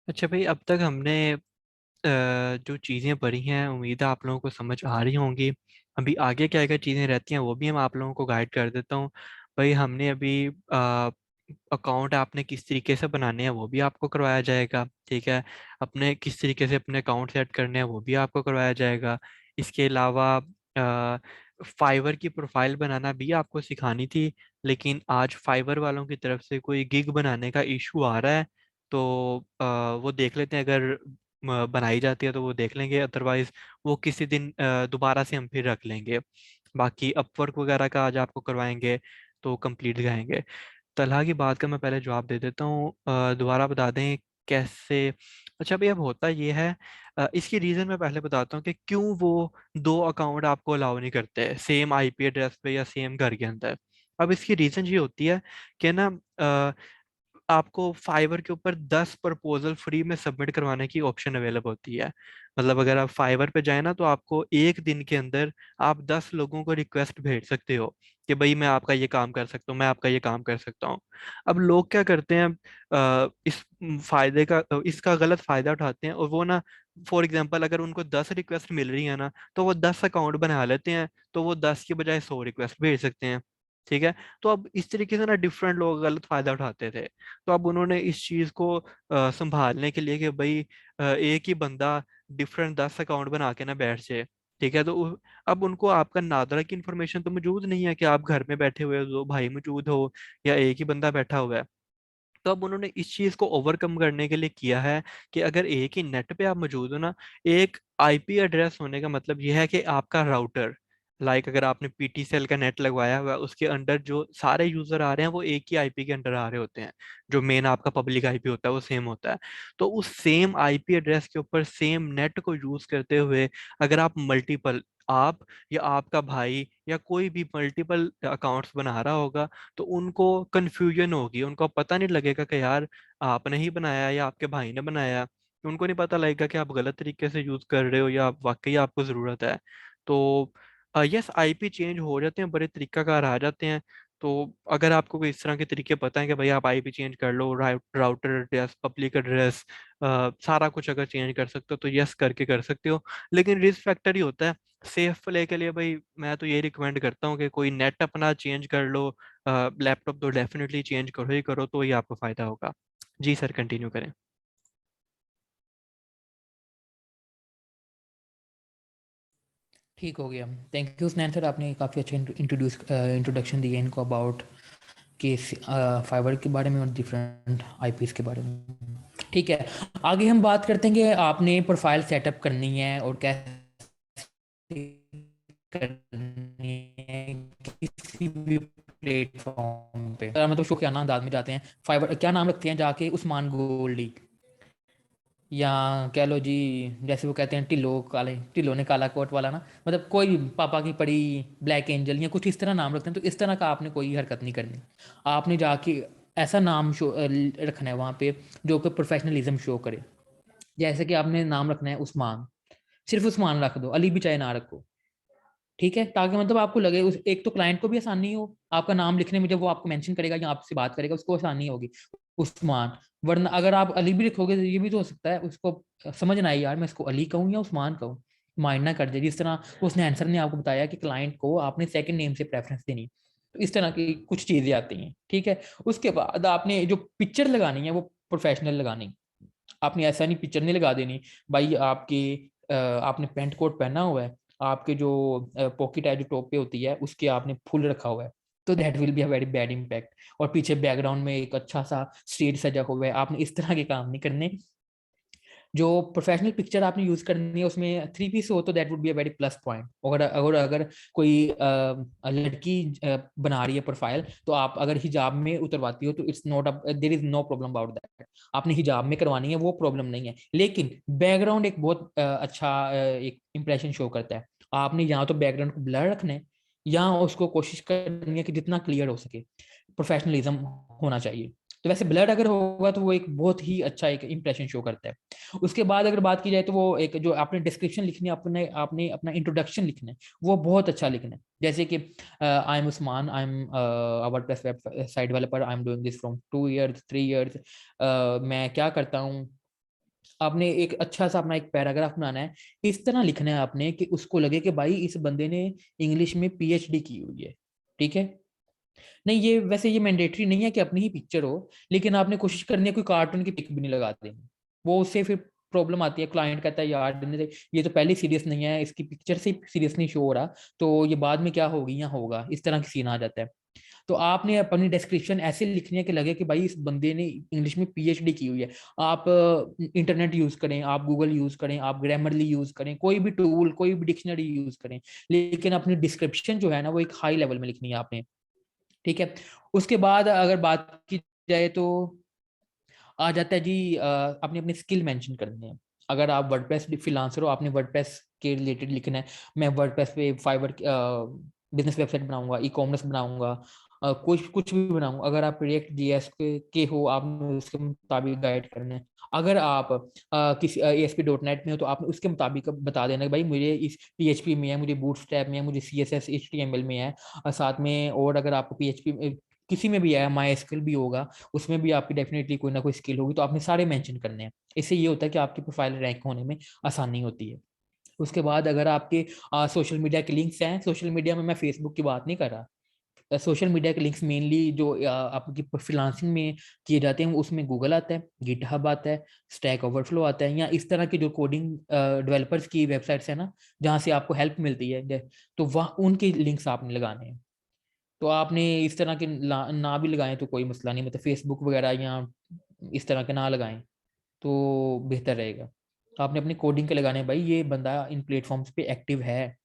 अच्छा भाई, अब तक हमने जो चीज़ें पढ़ी हैं, उम्मीद है आप लोगों को समझ आ रही होंगी। अभी आगे क्या क्या चीज़ें रहती हैं वो भी हम आप लोगों को गाइड कर देता हूँ। भाई हमने अभी अकाउंट आपने किस तरीके से बनाने हैं वो भी आपको करवाया जाएगा, ठीक है। अपने किस तरीके से अपने अकाउंट सेट करने हैं वो भी आपको करवाया जाएगा। इसके अलावा फाइवर की प्रोफाइल बनाना भी आपको सिखानी थी, लेकिन आज फाइवर वालों की तरफ से कोई गिग बनाने का इशू आ रहा है। तो वो देख लेते हैं, अगर बनाई जाती है तो वो देख लेंगे, अदरवाइज वो किसी दिन दोबारा से हम फिर रख लेंगे। बाकी अपवर्क वगैरह का आज आपको करवाएंगे तो कंप्लीट दिखाएंगे। तलहा की बात का मैं पहले जवाब दे देता हूँ, दोबारा बता दें कैसे। अच्छा भाई, अब होता ये है, इसकी रीज़न मैं पहले बताता हूँ कि क्यों वो दो अकाउंट आपको अलाउ नहीं करते सेम आईपी एड्रेस पे या सेम घर के अंदर। अब इसकी रीज़न ये होती है कि ना, आपको फाइवर के ऊपर 10 प्रपोजल फ्री में सबमिट करवाने की ऑप्शन अवेलेबल होती है। मतलब अगर आप फाइवर पे जाए ना, तो आपको एक दिन के अंदर आप 10 लोगों को रिक्वेस्ट भेज सकते हो कि भाई मैं आपका ये काम कर सकता हूँ, मैं आपका ये काम कर सकता हूँ। अब लोग क्या करते हैं, इस फायदे का, इसका गलत फायदा उठाते हैं, और वो ना, फॉर एग्जाम्पल अगर उनको 10 रिक्वेस्ट मिल रही है ना, तो वो 10 अकाउंट बना लेते हैं, तो वो 10 की बजाय 100 रिक्वेस्ट भेज सकते हैं, ठीक है। तो अब इस तरीके से ना डिफरेंट लोग गलत फायदा उठाते थे। तो अब उन्होंने इस चीज को संभालने के लिए कि भाई एक ही बंदा डिफरेंट 10 अकाउंट बना के ना बैठ जाए, ठीक है। तो अब उनको आपका नादरा की इन्फॉर्मेशन तो मौजूद नहीं है कि आप घर में बैठे हुए हो, दो भाई मौजूद हो या एक ही बंदा बैठा हुआ है। तो अब उन्होंने इस चीज को ओवरकम करने के लिए किया है कि अगर एक ही नेट पे आप मौजूद हो ना, एक आईपी एड्रेस होने का मतलब यह है कि आपका राउटर, अगर आपने पीटी सेल का नेट लगवाया हुआ है, उसके अंडर जो सारे यूजर आ रहे हैं वो एक ही आईपी के अंडर आ रहे होते हैं। जो मेन आपका पब्लिक आईपी होता है वो सेम होता है। तो उस सेम आईपी एड्रेस के ऊपर सेम नेट को यूज करते हुए, अगर आप मल्टीपल, आप या आपका भाई या कोई भी मल्टीपल अकाउंट्स बना रहा होगा, तो उनको कंफ्यूजन होगी, उनको पता नहीं लगेगा कि यार आपने ही बनाया या आपके भाई ने बनाया। उनको नहीं पता लगेगा कि आप गलत तरीके से यूज कर रहे हो या वाकई आपको ज़रूरत है। तो यस, आईपी चेंज हो जाते हैं, बड़े तरीकाकार आ जाते हैं। तो अगर आपको कोई इस तरह के तरीके पता है कि भाई आप आईपी चेंज कर लो, राउटर एड्रेस, पब्लिक एड्रेस, सारा कुछ अगर चेंज कर सकते हो तो यस करके कर सकते हो। लेकिन रिस्क फैक्टर ही होता है। सेफ प्ले के लिए भाई मैं तो ये रिकमेंड करता हूँ कि कोई नेट अपना चेंज कर लो। लैपटॉप तो डेफिनेटली चेंज करो ही करो, तो ही आपको फायदा होगा। जी सर, कंटिन्यू करें। ठीक हो गया। थैंक यू स्नैन सर, आपने काफ़ी अच्छा इंट्रोडक्शन दिया इनको अबाउट के फाइबर के बारे में और डिफरेंट आईपीस के बारे में। ठीक है, आगे हम बात करते हैं कि आपने प्रोफाइल सेटअप करनी है और कैसे करनी है किसी भी प्लेटफॉर्म पे। मतलब शो क्या नाम अंदाज में जाते हैं, फाइबर क्या नाम रखते हैं जाके, उस्मान गोल्डी, या कह लो जी, जैसे वो कहते हैं टिल्लो काले, टिल्लो ने काला कोट वाला ना, मतलब कोई भी पापा की पड़ी, ब्लैक एंजल या कुछ इस तरह नाम रखते हैं। तो इस तरह का आपने कोई हरकत नहीं करनी। आपने जाके ऐसा नाम रखना है वहाँ पे जो कि प्रोफेशनलिज्म शो करे। जैसे कि आपने नाम रखना है उस्मान, सिर्फ उस्मान रख दो, अली भी चाहे ना रखो। ठीक है, ताकि मतलब आपको लगे उस एक तो क्लाइंट को भी आसानी हो आपका नाम लिखने में, जब वो आपको मेंशन करेगा या आपसे बात करेगा उसको आसानी होगी, उस्मान। वरना अगर आप अली भी लिखोगे तो ये भी तो हो सकता है उसको समझ ना आए, यार मैं इसको अली कहूँ या उस्मान कहूँ, माइंड ना कर दे। जिस तरह उसने आंसर ने आपको बताया कि क्लाइंट को आपने सेकंड नेम से प्रेफरेंस देनी, तो इस तरह की कुछ चीजें आती हैं। ठीक है, उसके बाद आपने जो पिक्चर लगानी है वो प्रोफेशनल लगानी। आपने ऐसा नहीं पिक्चर नहीं लगा देनी भाई आपकी, आपने पेंट कोट पहना हुआ है, आपके जो पॉकेट है जो टॉप पे होती है उसके आपने फुल रखा हुआ है, तो that will be a very bad impact. और पीछे बैकग्राउंड में एक अच्छा सा स्टेज सजा हुआ है, आपने इस तरह के काम नहीं करने। जो प्रोफेशनल पिक्चर आपने यूज करनी है उसमें थ्री पीस हो तो that would be a very plus point. अगर अगर अगर कोई लड़की बना रही है प्रोफाइल, तो आप अगर हिजाब में उतरवाती हो तो it's not, there is no problem about that. आपने हिजाब में करवानी है वो प्रॉब्लम नहीं है, लेकिन बैकग्राउंड एक बहुत अच्छा एक इंप्रेशन शो करता है। आपने यहाँ तो बैकग्राउंड को ब्लर रखना है, या उसको कोशिश करनी है कि जितना क्लियर हो सके, प्रोफेशनलिज्म होना चाहिए। तो वैसे ब्लड अगर होगा तो वो एक बहुत ही अच्छा एक इंप्रेशन शो करता है। उसके बाद अगर बात की जाए तो वो एक जो आपने डिस्क्रिप्शन लिखनी है, अपने आपने अपना इंट्रोडक्शन लिखना है, वो बहुत अच्छा लिखना है। जैसे कि I am Usman, I am WordPress website developer, I am doing this from 2 years 3 years, मैं क्या करता हूँ, आपने एक अच्छा सा अपना एक पैराग्राफ बनाना है, इस तरह लिखना है आपने कि उसको लगे कि भाई इस बंदे ने इंग्लिश में पीएचडी की हुई है। ठीक है, नहीं ये वैसे ये मैंडेटरी नहीं है कि अपनी ही पिक्चर हो, लेकिन आपने कोशिश करनी है कोई कार्टून की पिक भी नहीं लगा देनी, वो उससे फिर प्रॉब्लम आती है। क्लाइंट कहता है यार ये तो पहले सीरियस नहीं है, इसकी पिक्चर से सीरियस नहीं शो हो रहा, तो ये बाद में क्या होगी या होगा, इस तरह की सीन आ जाता है। तो आपने अपनी डिस्क्रिप्शन ऐसे लिखनी है कि लगे कि भाई इस बंदे ने इंग्लिश में पीएचडी की हुई है। आप इंटरनेट यूज करें, आप गूगल यूज करें, आप ग्रामरली यूज करें, कोई भी टूल, कोई भी डिक्शनरी यूज करें, लेकिन अपनी डिस्क्रिप्शन जो है ना वो एक हाई लेवल में लिखनी है आपने। ठीक है, उसके बाद अगर बात की जाए तो आ जाता है जी आपने अपनी स्किल मेंशन करनी है। अगर आप वर्डप्रेस फ्रीलांसर हो, आपने वर्डप्रेस के रिलेटेड लिखना है, मैं वर्डप्रेस पे फाइवर बिजनेस वेबसाइट बनाऊंगा, ई कॉमर्स बनाऊंगा, कुछ कुछ भी बनाऊंगा। अगर आप रिएक्ट जीएस के हो, आपने उसके मुताबिक गाइड करना है। अगर आप किसी ASP.NET में हो तो आपने उसके मुताबिक बता देना कि भाई मुझे इस PHP में है, मुझे बूटस्ट्रैप में है, मुझे CSS HTML में है, और साथ में और अगर आपको PHP किसी में भी है, MySQL भी होगा, उसमें भी आपकी डेफिनेटली कोई ना कोई स्किल होगी, तो आपने सारे मेंशन करने हैं। इससे ये होता है कि आपकी प्रोफाइल रैंक होने में आसानी होती है। उसके बाद अगर आपके सोशल मीडिया के लिंक्स हैं, सोशल मीडिया में मैं फेसबुक की बात नहीं कर रहा, सोशल मीडिया के लिंक्स मेनली जो आपकी फ्रीलांसिंग में किए जाते हैं, उसमें गूगल आता है, गिटहब आता है, स्टैक ओवरफ्लो आता है, या इस तरह की जो कोडिंग डेवलपर्स की वेबसाइट्स है ना, जहाँ से आपको हेल्प मिलती है, तो वह उनके लिंक्स आपने लगाने हैं। तो आपने इस तरह के ना भी लगाएं तो कोई मसला नहीं, मतलब फेसबुक वगैरह या इस तरह के ना लगाएं तो बेहतर रहेगा। तो आपने अपनी कोडिंग के लगाने हैं, भाई ये बंदा इन प्लेटफॉर्म्स पे एक्टिव है।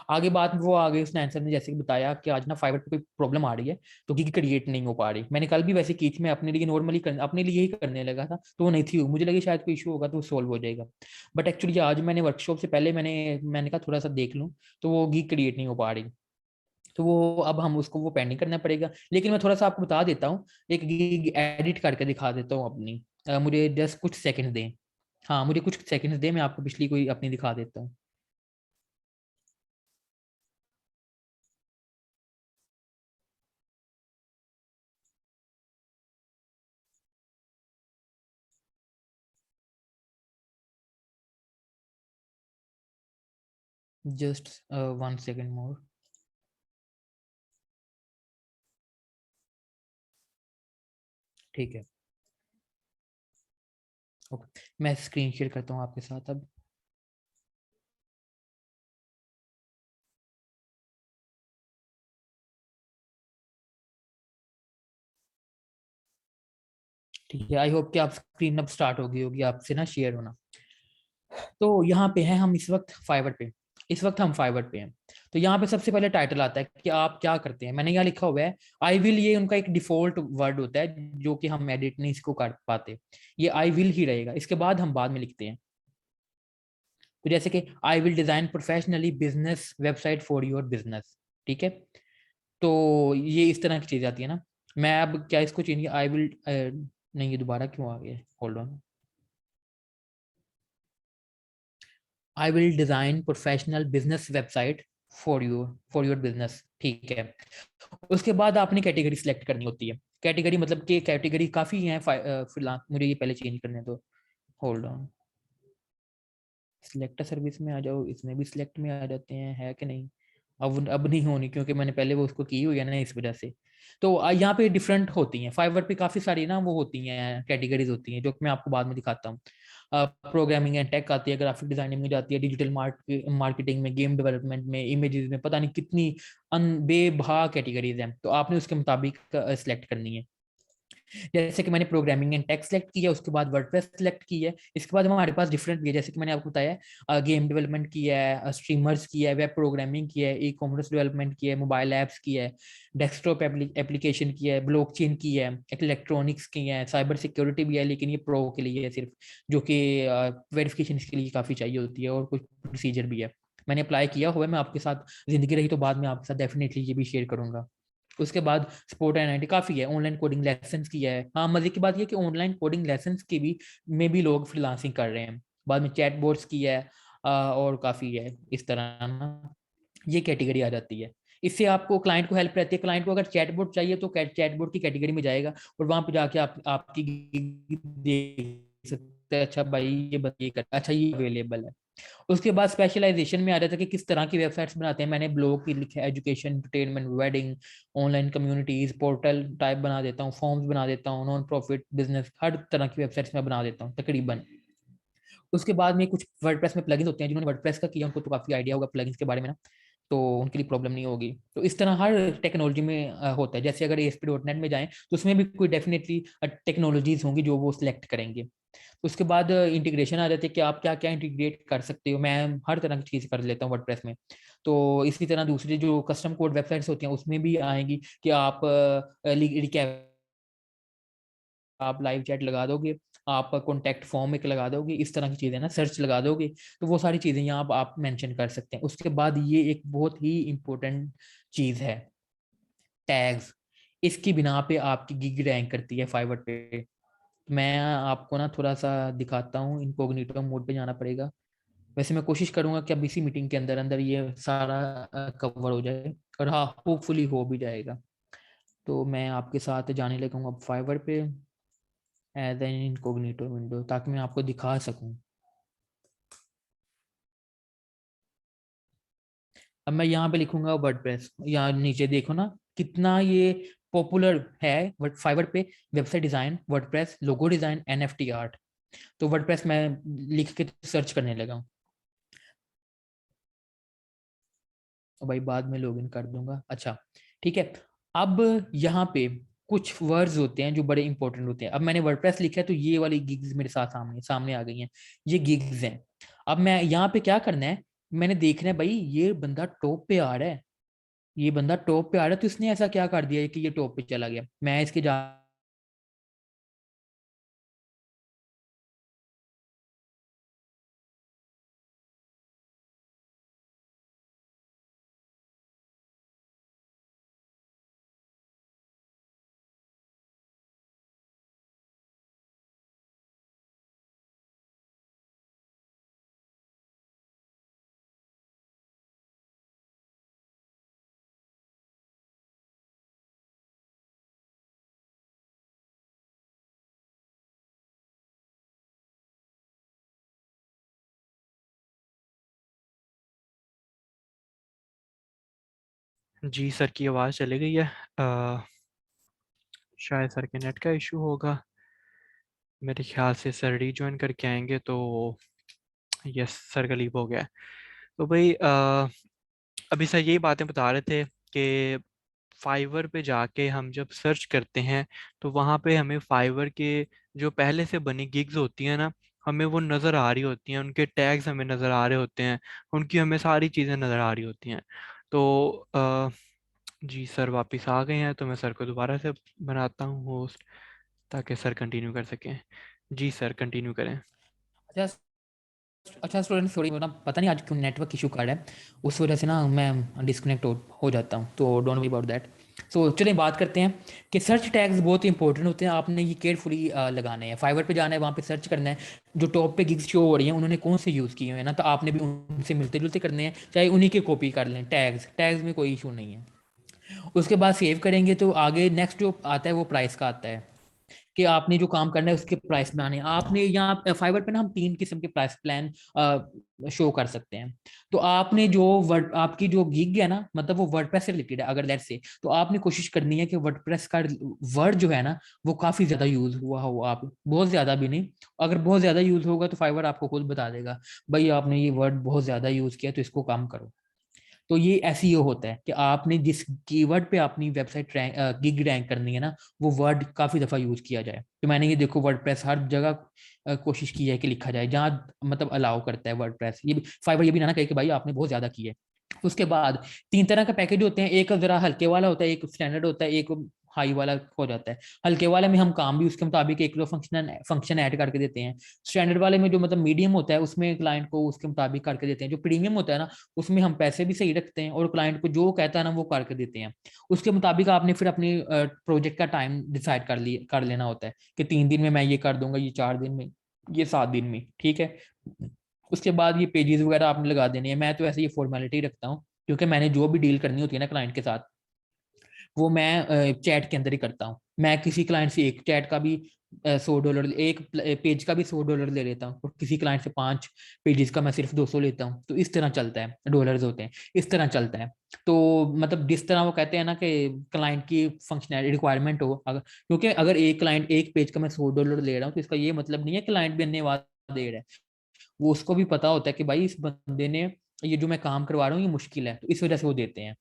आगे बात वो आ गई, उसने आंसर ने जैसे कि बताया कि आज ना फाइवर पे प्रॉब्लम आ रही है, तो गिग क्रिएट नहीं हो पा रही। मैंने कल भी वैसे की थी, मैं अपने लिए नॉर्मली अपने लिए ही करने लगा था, तो वो नहीं थी, मुझे लगी शायद कोई इशू होगा तो वो सोल्व हो जाएगा। बट एक्चुअली आज मैंने वर्कशॉप से पहले मैंने कहा थोड़ा सा देख लूँ, तो वो गिग क्रिएट नहीं हो पा रही। तो वो अब हम उसको वो पेंडिंग करना पड़ेगा। लेकिन मैं थोड़ा सा आपको बता देता हूँ, एक गिग एडिट करके दिखा देता हूँ अपनी। मुझे जस्ट कुछ सेकंड दें। हाँ मुझे कुछ सेकंड्स दें, मैं आपको पिछली कोई अपनी दिखा देता हूँ। जस्ट 1 सेकंड मोर। ठीक है, ओके, मैं स्क्रीन शेयर करता हूँ आपके साथ अब। ठीक है, आई होप कि आप स्क्रीन अब स्टार्ट हो गई होगी आपसे ना शेयर होना। तो यहाँ पे हैं हम इस वक्त फाइवर पे। इस वक्त हम फाइवर पे हैं। तो यहाँ पे सबसे पहले टाइटल आता है कि आप क्या करते हैं। मैंने यहाँ लिखा हुआ है आई विल, ये उनका एक डिफॉल्ट वर्ड होता है जो कि हम एडिट नहीं इसको कर पाते, ये आई विल ही रहेगा। इसके बाद हम बाद में लिखते हैं, तो जैसे कि I will design professionally business website for your business. ठीक है, तो ये इस तरह की चीज आती है ना। मैं अब क्या इसको चेंज, आई विल, नहीं ये दोबारा क्यों आ गया, hold on. I will design professional business website for your business. ठीक है, उसके बाद आपने कैटेगरी सिलेक्ट करनी होती है। कैटेगरी मतलब कि कैटेगरी काफी है, फिलहाल मुझे ये पहले चेंज करने दो, होल्ड ऑन। सिलेक्ट सर्विस में आ जाओ, इसमें भी सिलेक्ट में आ जाते हैं, है कि नहीं। अब नहीं होनी, क्योंकि मैंने पहले वो उसको की हुई है ना, इस वजह से। तो यहाँ पे डिफरेंट होती हैं, फाइवर पे काफी सारी ना वो होती हैं, कैटेगरीज होती हैं, जो कि मैं आपको बाद में दिखाता हूँ। प्रोग्रामिंग एंड टेक आती है, ग्राफिक डिजाइनिंग में जाती है, डिजिटल मार्केटिंग में, गेम डेवलपमेंट में, इमेजेस में, पता नहीं कितनी बेबहा कैटेगरीज हैं, तो आपने उसके मुताबिक सिलेक्ट करनी है। जैसे कि मैंने प्रोग्रामिंग एंड टेक सेलेक्ट किया, उसके बाद वर्डप्रेस सेलेक्ट की है। इसके बाद हमारे पास डिफरेंट भी है, जैसे कि मैंने आपको बताया गेम डेवलपमेंट किया है, स्ट्रीमर्स किया है, वेब प्रोग्रामिंग किया है, ई कॉमर्स डेवलपमेंट किया है, मोबाइल ऐप्स किया है, डेस्कटॉप एप्लीकेशन किया है, ब्लॉकचेन की है, इलेक्ट्रॉनिक्स की है, साइबर सिक्योरिटी भी है, लेकिन ये प्रो के लिए है सिर्फ, जो कि वेरिफिकेशन के लिए काफ़ी चाहिए होती है, और कुछ प्रोसीजर भी है। मैंने अप्लाई किया हुआ है, मैं आपके साथ जिंदगी रही तो बाद में आपके साथ डेफिनेटली ये भी शेयर करूंगा। उसके बाद स्पोर्ट एंड आईटी काफी है, ऑनलाइन कोडिंग लेसन किया है। हाँ मजे की बात यह कि ऑनलाइन कोडिंग लेसन के भी में भी लोग फ्रीलांसिंग कर रहे हैं। बाद में चैट बोर्ड्स की है, और काफी है इस तरह ना, ये कैटेगरी आ जाती है। इससे आपको क्लाइंट को हेल्प रहती है, क्लाइंट को अगर चैटबॉट चाहिए तो चैटबॉट की कैटेगरी में जाएगा, और वहां पे जाके आप आपकी देख सकते सकता है अच्छा भाई ये ये कर, अच्छा ये अवेलेबल है। उसके बाद स्पेशलाइजेशन में आ जाता है कि किस तरह की वेबसाइट्स बनाते हैं। मैंने ब्लॉग की लिखा है, education, entertainment, wedding, online communities, portal type बना देता हूँ, फॉर्म्स बना देता हूँ, नॉन प्रॉफिट बिजनेस, हर तरह की वेबसाइट्स में बना देता हूँ तकरीबन। उसके बाद में कुछ वर्डप्रेस में प्लगइन्स होते हैं, जिन्होंने वर्डप्रेस का किया उनको तो काफी आइडिया होगा प्लगइन्स के बारे में ना, तो उनके लिए प्रॉब्लम नहीं होगी। तो इस तरह हर टेक्नोलॉजी में होता है। जैसे अगर ASP.NET में जाएं तो उसमें भी कोई डेफिनेटली टेक्नोलॉजीज होंगी जो वो सिलेक्ट करेंगे। उसके बाद इंटीग्रेशन आ जाती है कि आप क्या क्या इंटीग्रेट कर सकते हो। मैं हर तरह की चीज़ कर लेता हूँ वर्डप्रेस में। तो इसी तरह दूसरी जो कस्टम कोड वेबसाइट्स होती हैं उसमें भी आएंगी कि आप आप लाइव चैट लगा दोगे, आप कॉन्टैक्ट फॉर्म एक लगा दोगे, इस तरह की चीज़ें ना, सर्च लगा दोगे, तो वो सारी चीज़ें यहाँ आप मेंशन कर सकते हैं। उसके बाद ये एक बहुत ही इंपॉर्टेंट चीज़ है, टैग्स। इसकी बिना पे आपकी गिग रैंक करती है फाइवर पे। मैं आपको ना थोड़ा सा दिखाता हूँ, इनकॉग्निटो मोड पे जाना पड़ेगा। वैसे मैं कोशिश करूंगा कि अब इसी मीटिंग के अंदर अंदर ये सारा कवर हो जाए, और हाँ होपफुली हो भी जाएगा। तो मैं आपके साथ जाने लगा हूँ अब फाइवर पे एज एन इनकॉग्निटो विंडो, ताकि मैं आपको दिखा सकूं। अब मैं यहाँ पे लिखूंगा वर्डप्रेस, यहाँ नीचे देखो ना कितना ये पॉपुलर है वर्ड फाइवर पे। Website design, WordPress, logo design, NFT art. तो वर्डप्रेस मैं लिख के सर्च करने लगा हूँ। तो भाई बाद में लॉगिन कर दूंगा। अच्छा ठीक है। अब यहाँ पे कुछ वर्ड्स होते हैं जो बड़े इंपॉर्टेंट होते हैं। अब मैंने वर्डप्रेस लिखा है तो ये वाली गिग्स मेरे साथ सामने सामने आ गई हैं। ये गिग्स हैं। अब मैं यहाँ पे क्या करना है, मैंने देखना है भाई ये बंदा टॉप पे आ रहा है, ये बंदा टॉप पे आ रहा है, तो इसने ऐसा क्या कर दिया है कि ये टॉप पे चला गया। मैं इसके जा जी सर की आवाज़ चली गई है। अ, शायद सर के नेट का इशू होगा। मेरे ख्याल से सर रीज्वाइन करके आएंगे तो यस सर का लीव हो गया है। तो भाई अभी सर यही बातें बता रहे थे कि फाइवर पे जाके हम जब सर्च करते हैं तो वहाँ पे हमें फाइवर के जो पहले से बनी गिग्स होती हैं ना, हमें वो नज़र आ रही होती हैं, उनके टैग्स हमें नज़र आ रहे होते हैं, उनकी हमें सारी चीज़ें नज़र आ रही होती हैं। तो जी सर वापस आ गए हैं तो मैं सर को दोबारा से बनाता हूँ होस्ट, ताकि सर कंटिन्यू कर सकें। जी सर कंटिन्यू करें। अच्छा। अच्छा स्टूडेंट सॉरी, ना पता नहीं आज क्यों नेटवर्क इशू कर रहा है, उस वजह से ना मैं डिस्कनेक्ट हो जाता हूँ, तो डोंट वरी अबाउट दैट। सो चलिए बात करते हैं कि सर्च टैग्स बहुत इंपॉर्टेंट होते हैं। आपने ये केयरफुली लगाने हैं। फाइवर पे जाना है, वहाँ पे सर्च करना है, जो टॉप पे गिग्स शो हो रही हैं उन्होंने कौन से यूज़ किए हुए हैं ना, तो आपने भी उनसे मिलते जुलते करने हैं, चाहे उन्हीं के कॉपी कर लें। टैग्स टैग्स में कोई इशू नहीं है। उसके बाद सेव करेंगे तो आगे नेक्स्ट जो आता है वो प्राइस का आता है, कि आपने जो काम करना है उसके प्राइस बनाने हैं। आपने यहाँ फाइवर पे ना हम 3 किस्म के प्राइस प्लान शो कर सकते हैं। तो आपने जो वर्ड आपकी जो गिग है ना, मतलब वो वर्डप्रेस से रिलेटेड है अगर लेट्स से, तो आपने कोशिश करनी है कि वर्डप्रेस का वर्ड जो है ना वो काफी ज्यादा यूज हुआ हो, आप बहुत ज्यादा भी नहीं। अगर बहुत ज्यादा यूज होगा तो फाइवर आपको खुद बता देगा भाई आपने ये वर्ड बहुत ज्यादा यूज किया तो इसको कम करो। तो ये एसईओ होता है कि आपने जिस कीवर्ड पे अपनी वेबसाइट गिग रैंक करनी है ना, वो वर्ड काफी दफा यूज किया जाए। तो मैंने ये देखो वर्डप्रेस हर जगह कोशिश की है कि लिखा जाए जहाँ मतलब अलाउ करता है वर्डप्रेस। ये भी फाइवर ये भी ना कहे कि भाई आपने बहुत ज्यादा की है। उसके बाद 3 तरह का पैकेज होते हैं, एक जरा हल्के वाला होता है, एक स्टैंडर्ड होता है, एक हाई वाला हो जाता है। हल्के वाले में हम काम भी उसके मुताबिक एक दो फंक्शन फंक्शन ऐड करके देते हैं। स्टैंडर्ड वाले में जो मतलब मीडियम होता है उसमें क्लाइंट को उसके मुताबिक करके देते हैं। जो प्रीमियम होता है ना उसमें हम पैसे भी सही रखते हैं और क्लाइंट को जो कहता है ना वो करके देते हैं। उसके मुताबिक आपने फिर अपनी प्रोजेक्ट का टाइम डिसाइड कर लेना होता है कि 3 दिन में मैं ये कर दूंगा, ये 4 दिन में, ये 7 दिन में, ठीक है। उसके बाद ये पेजेस वगैरह आपने लगा देने हैं। मैं तो ऐसे ये फॉर्मेलिटी रखता हूँ क्योंकि मैंने जो भी डील करनी होती है ना क्लाइंट के साथ, वो मैं चैट के अंदर ही करता हूँ। मैं किसी क्लाइंट से एक चैट का भी $100, एक पेज का भी $100 ले लेता हूँ, और किसी क्लाइंट से 5 पेजेस का मैं सिर्फ 200 लेता हूँ। तो इस तरह चलता है, डॉलर्स होते हैं, इस तरह चलता है। तो मतलब जिस तरह वो कहते हैं ना कि क्लाइंट की फंक्शनैलिटी रिक्वायरमेंट हो, अगर, क्योंकि अगर एक क्लाइंट एक पेज का मैं $100 ले रहा हूँ, तो इसका ये मतलब नहीं है क्लाइंट भी धन्यवाद दे रहा है। वो उसको भी पता होता है कि भाई इस बंदे ने, ये जो मैं काम करवा रहा हूँ ये मुश्किल है, तो इस वजह से वो देते हैं।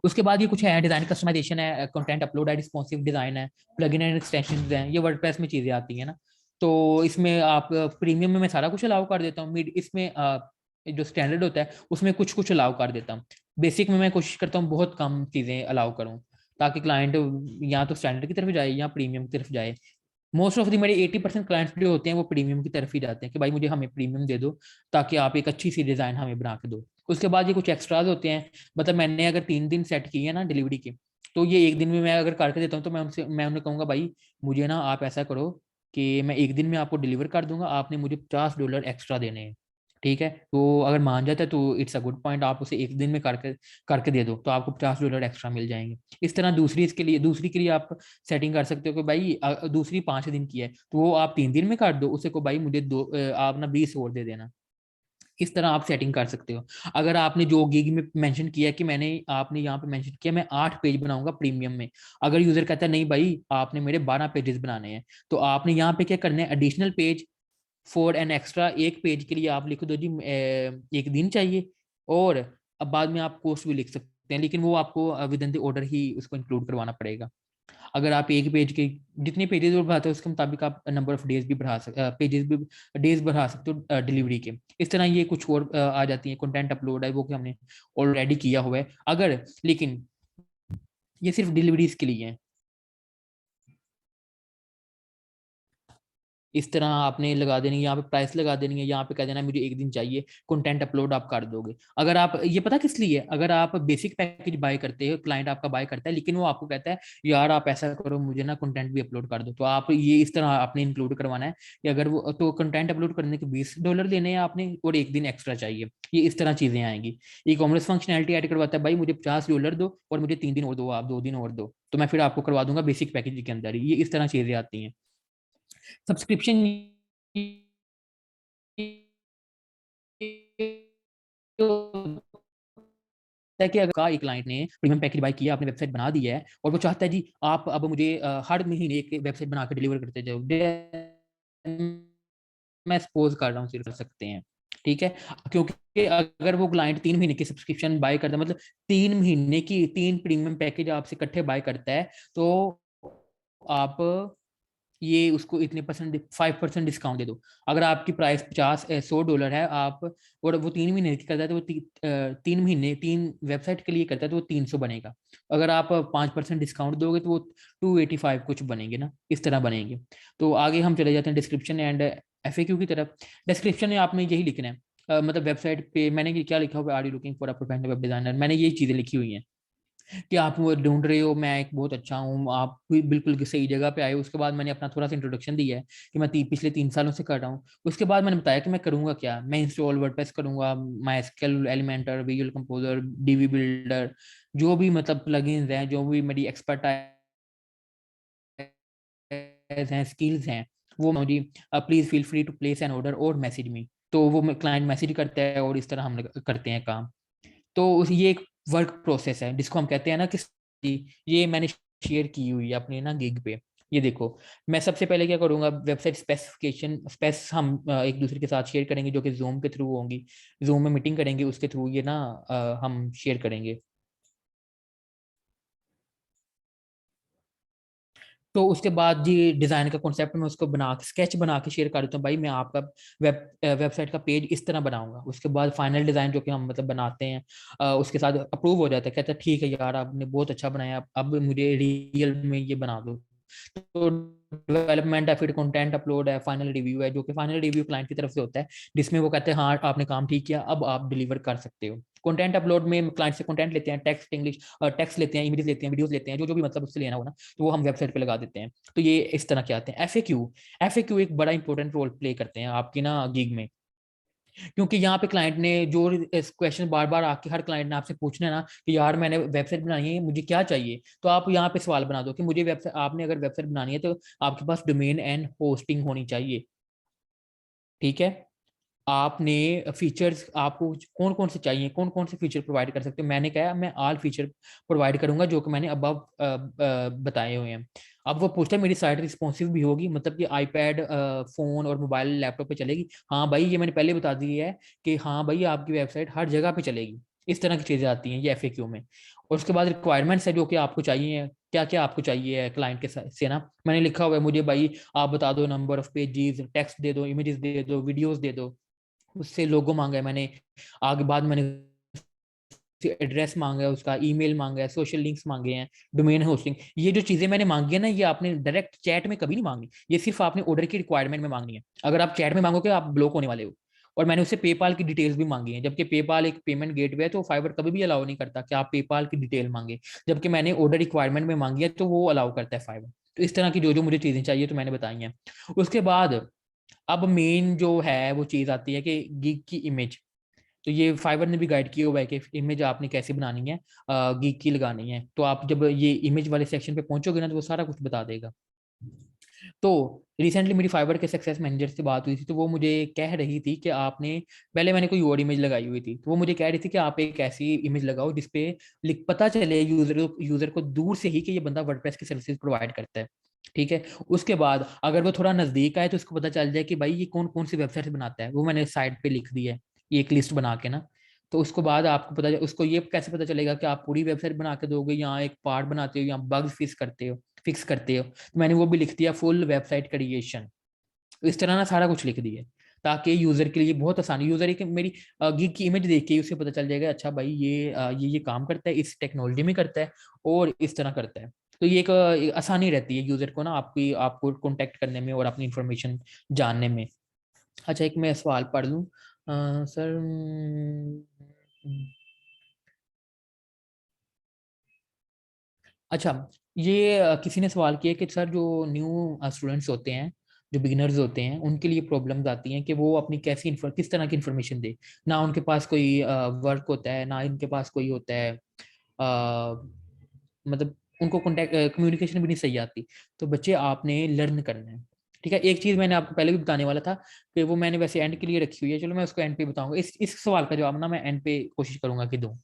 उसके बाद ये कुछ है, डिजाइन कस्टमाइजेशन है, कंटेंट अपलोड है, रिस्पॉन्सिव डिजाइन है, प्लगइन एंड एक्सटेंशन है, ये वर्डप्रेस में चीजें आती हैं ना। तो इसमें आप प्रीमियम में मैं सारा कुछ अलाउ कर देता हूँ, मिड इसमें जो स्टैंडर्ड होता है उसमें कुछ कुछ अलाउ कर देता हूँ। बेसिक में मैं कोशिश करता हूँ बहुत कम चीजें अलाउ करूँ, ताकि क्लाइंट या तो स्टैंडर्ड की तरफ जाए या प्रीमियम की तरफ जाए। मोस्ट ऑफ दी मेरे 80% क्लाइंट्स जो होते हैं वो प्रीमियम की तरफ ही जाते हैं कि भाई मुझे हमें प्रीमियम दे दो, ताकि आप एक अच्छी सी डिजाइन हमें बना के दो। उसके बाद ये कुछ एक्स्ट्राज होते हैं, मतलब मैंने अगर 3 दिन सेट किए हैं ना डिलीवरी के, तो ये एक दिन में मैं अगर करके देता हूँ, तो मैं उन्हें कहूंगा भाई मुझे ना आप ऐसा करो कि मैं एक दिन में आपको डिलीवर कर दूंगा, आपने मुझे $50 एक्स्ट्रा देने हैं। ठीक है, तो अगर मान जाता है तो इट्स अ गुड पॉइंट, आप उसे एक दिन में करके करके दे दो, तो आपको $50 एक्स्ट्रा मिल जाएंगे। इस तरह दूसरी के लिए आप सेटिंग कर सकते हो कि भाई दूसरी 5 दिन की है, तो वो आप 3 दिन में कर दो, उसे को भाई मुझे आप ना 20 और दे देना। इस तरह आप सेटिंग कर सकते हो। अगर आपने जो गिग में मेंशन किया कि मैंने आपने यहाँ पे मेंशन किया मैं 8 पेज बनाऊंगा प्रीमियम में, अगर यूजर कहता है नहीं भाई आपने मेरे 12 पेजेस बनाने हैं, तो आपने यहाँ पे क्या करना है, additional page for an extra, एक पेज के लिए आप लिख दो जी एक दिन चाहिए, और अब बाद में आप कॉस्ट भी लिख सकते हैं, लेकिन वो आपको विद इन द ऑर्डर ही उसको इंक्लूड करवाना पड़ेगा। अगर आप एक पेज के जितने पेजेस और बढ़ाते हो उसके मुताबिक आप नंबर ऑफ डेज भी बढ़ा सकते, पेजेस भी डेज बढ़ा सकते हो डिलीवरी के। इस तरह ये कुछ और आ जाती है, कंटेंट अपलोड है वो कि हमने ऑलरेडी किया हुआ है, अगर, लेकिन ये सिर्फ डिलीवरीज के लिए है। इस तरह आपने लगा देनी है, यहाँ पे प्राइस लगा देनी है, यहाँ पे कह देना मुझे एक दिन चाहिए, कंटेंट अपलोड आप कर दोगे। अगर आप ये पता किस लिए, अगर आप बेसिक पैकेज बाय करते हो, क्लाइंट आपका बाय करता है, लेकिन वो आपको कहता है यार आप ऐसा करो मुझे ना कंटेंट भी अपलोड कर दो, तो आप ये इस तरह आपने इंक्लूड करवाना है कि अगर वो तो कंटेंट अपलोड करने के $20 लेने हैं आपने, और एक दिन एक्स्ट्रा चाहिए, ये इस तरह चीजें आएंगी। ई कॉमर्स फंक्शनैलिटी ऐड करवाता है भाई मुझे $50 दो और मुझे 3 दिन और दो, आप 2 दिन और दो, तो मैं फिर आपको करवा दूंगा बेसिक पैकेज के अंदर ही। ये इस तरह चीजें आती हैं। सब्सक्रिप्शन है कि अगर एक क्लाइंट ने प्रीमियम पैकेज बाय किया, आपने वेबसाइट बना दी है, और वो चाहता है जी आप अब मुझे हर महीने एक वेबसाइट बना के डिलीवर करते जाओ, मैं सपोज कर रहा हूँ सिर्फ, कर सकते हैं। ठीक है, क्योंकि अगर वो क्लाइंट 3 महीने की सब्सक्रिप्शन बाय करता है, मतलब 3 महीने की 3 प्रीमियम पैकेज आपसे इकट्ठे बाय करता है, तो आप ये उसको इतने परसेंट 5% डिस्काउंट दे दो। अगर आपकी प्राइस $100 है, आप, और वो 3 महीने की करता है, तो वो 3 महीने 3 वेबसाइट के लिए करता है, तो वो 300 बनेगा। अगर आप 5% डिस्काउंट दोगे तो वो 285 कुछ बनेंगे ना, इस तरह बनेंगे। तो आगे हम चले जाते हैं डिस्क्रिप्शन एंड FAQ की तरफ। डिस्क्रिप्शन में आपने यही लिखना है, मतलब वेबसाइट पे मैंने क्या लिखा हुआ है, are you looking for a professional web designer, मैंने ये चीजें लिखी हुई हैं कि आप वो ढूंढ रहे हो, मैं एक बहुत अच्छा हूँ, आप बिल्कुल सही जगह पे आए हो। उसके बाद मैंने अपना थोड़ा सा इंट्रोडक्शन दिया है कि मैं पिछले 3 सालों से कर रहा हूँ। उसके बाद मैंने बताया कि मैं करूँगा क्या, मैं इंस्टॉल वर्डप्रेस करूँगा, MySQL, Elementor, visual composer, DB builder, जो भी मतलब प्लगइन्स हैं, जो भी मेरी एक्सपर्टाइज हैं, स्किल्स हैं, वो मुझे please feel free to place an order और मैसेज मी। तो वो क्लाइंट मैसेज करता है और इस तरह हम करते हैं काम। तो ये एक वर्क प्रोसेस है जिसको हम कहते हैं ना कि ये मैंने शेयर की हुई है अपने ना गिग पे। ये देखो, मैं सबसे पहले क्या करूंगा, वेबसाइट स्पेसिफिकेशन स्पेस हम एक दूसरे के साथ शेयर करेंगे, जो कि जूम के थ्रू होंगी, जूम में मीटिंग करेंगे उसके थ्रू ये ना हम शेयर करेंगे। तो उसके बाद जी डिजाइन का कॉन्सेप्ट मैं उसको बना के स्केच बना के शेयर कर देता हूँ, भाई मैं आपका वेबसाइट का पेज इस तरह बनाऊंगा। उसके बाद फाइनल डिजाइन जो कि हम मतलब बनाते हैं, उसके साथ अप्रूव हो जाता है, कहता है ठीक है यार आपने बहुत अच्छा बनाया, अब मुझे रियल में ये बना दो। तो डेवलपमेंट है, फिर कंटेंट अपलोड है, फाइनल रिव्यू है, जो कि फाइनल रिव्यू क्लाइंट की तरफ से होता है, जिसमें वो कहते हैं हाँ आपने काम ठीक किया, अब आप डिलीवर कर सकते हो। कंटेंट अपलोड में क्लाइंट से कंटेंट लेते हैं, टेक्स्ट इंग्लिश टेक्स्ट लेते हैं, इमेजेस लेते हैं, वीडियोस लेते हैं, जो जो भी मतलब उससे लेना हो ना, तो वो हम वेबसाइट पे लगा देते हैं। तो ये इस तरह के आते हैं। FAQ एक बड़ा इंपॉर्टेंट रोल प्ले करते हैं आपकी ना गिग में। क्योंकि यहाँ पे क्लाइंट ने जो क्वेश्चन बार बार आके हर क्लाइंट ने आपसे पूछना है ना कि यार मैंने वेबसाइट बनानी है, मुझे क्या चाहिए, तो आप यहाँ पे सवाल बना दो कि मुझे वेबसाइट, आपने अगर वेबसाइट बनानी है तो आपके पास डोमेन एंड होस्टिंग होनी चाहिए, ठीक है। आपने फीचर्स आपको कौन कौन से चाहिए, कौन कौन से फीचर प्रोवाइड कर सकते हो, मैंने कहा मैं ऑल फीचर प्रोवाइड करूंगा जो कि मैंने अब बताए हुए हैं। अब वो पूछता है मेरी साइट रिस्पॉन्सिव भी होगी, मतलब कि आईपैड, फोन और मोबाइल लैपटॉप पे चलेगी। हाँ भाई, ये मैंने पहले बता दी है कि हाँ भाई आपकी वेबसाइट हर जगह पे चलेगी। इस तरह की चीजें आती हैं ये एफएक्यू में। और उसके बाद रिक्वायरमेंट्स है जो कि आपको चाहिए, क्या क्या आपको चाहिए क्लाइंट के से ना, मैंने लिखा हुआ है मुझे भाई आप बता दो नंबर ऑफ पेजेस, टेक्स्ट दे दो, इमेजेस दे दो, वीडियोस दे दो। उससे लोगो मांगा है मैंने, आगे बाद मैंने एड्रेस मांगा है, उसका ईमेल मांगा है, सोशल लिंक्स मांगे हैं, डोमेन होस्टिंग। ये जो चीजें मैंने मांगी है ना, ये आपने डायरेक्ट चैट में कभी नहीं मांगनी, ये सिर्फ आपने ऑर्डर की रिक्वायरमेंट में मांगनी है। अगर आप चैट में मांगोगे आप ब्लॉक होने वाले हो। और मैंने उससे पेपाल की डिटेल्स भी मांगी है, जबकि पेपाल एक पेमेंट गेटवे है तो फाइवर कभी भी अलाउ नहीं करता कि आप पेपाल की डिटेल मांगे। जबकि मैंने ऑर्डर रिक्वायरमेंट में मांगी है तो वो अलाउ करता है फाइवर। तो इस तरह की जो जो मुझे चीजें चाहिए तो मैंने बताई हैं। उसके बाद अब मेन जो है वो चीज आती है कि गिग की इमेज। तो ये फाइवर ने भी गाइड किया हुआ है कि इमेज आपने कैसे बनानी है, गिग की लगानी है। तो आप जब ये इमेज वाले सेक्शन पे पहुंचोगे ना तो वो सारा कुछ बता देगा। तो रिसेंटली मेरी फाइवर के सक्सेस मैनेजर से बात हुई थी, तो वो मुझे कह रही थी कि आपने, पहले मैंने कोई और इमेज लगाई हुई थी, तो वो मुझे कह रही थी कि आप एक ऐसी इमेज लगाओ जिसपे लिख पता चले यूजर को दूर से ही कि ये बंदा वर्डप्रेस की सर्विसेज प्रोवाइड करता है, ठीक है। उसके बाद अगर वो थोड़ा नजदीक आए तो उसको पता चल जाए कि भाई ये कौन कौन सी वेबसाइट बनाता है। वो मैंने साइड पे लिख दी है एक लिस्ट बना के ना। तो उसको बाद आपको पता, उसको ये कैसे पता चलेगा कि आप पूरी वेबसाइट बना के दोगे या एक पार्ट बनाते हो या बग्स फिक्स करते हो। तो मैंने वो भी लिख दिया फुल वेबसाइट क्रिएशन। तो इस तरह ना सारा कुछ लिख दिया ताकि यूजर के लिए बहुत आसानी, यूजर एक मेरी गिग की इमेज देख के ही उसे पता चल जाएगा अच्छा भाई ये काम करता है, इस टेक्नोलॉजी में करता है और इस तरह करता है। तो ये एक आसानी रहती है यूजर को ना आपकी, आपको कॉन्टेक्ट करने में और अपनी इंफॉर्मेशन जानने में। अच्छा एक मैं सवाल पढ़ लूँ सर। अच्छा, ये किसी ने सवाल किया कि सर जो न्यू स्टूडेंट्स होते हैं, जो बिगिनर्स होते हैं, उनके लिए प्रॉब्लम्स आती हैं कि वो अपनी किस तरह की इन्फॉर्मेशन दे। ना उनके पास कोई वर्क होता है, ना इनके पास कोई होता है, मतलब उनको कॉन्टेक्ट कम्युनिकेशन भी नहीं सही आती। तो बच्चे आपने लर्न करना है, ठीक है। एक चीज मैंने आपको पहले भी बताने वाला था कि वो मैंने वैसे एंड के लिए रखी हुई है, चलो मैं उसको एंड पे बताऊंगा। इस सवाल का जवाब ना मैं एंड पे कोशिश करूंगा कि दूं।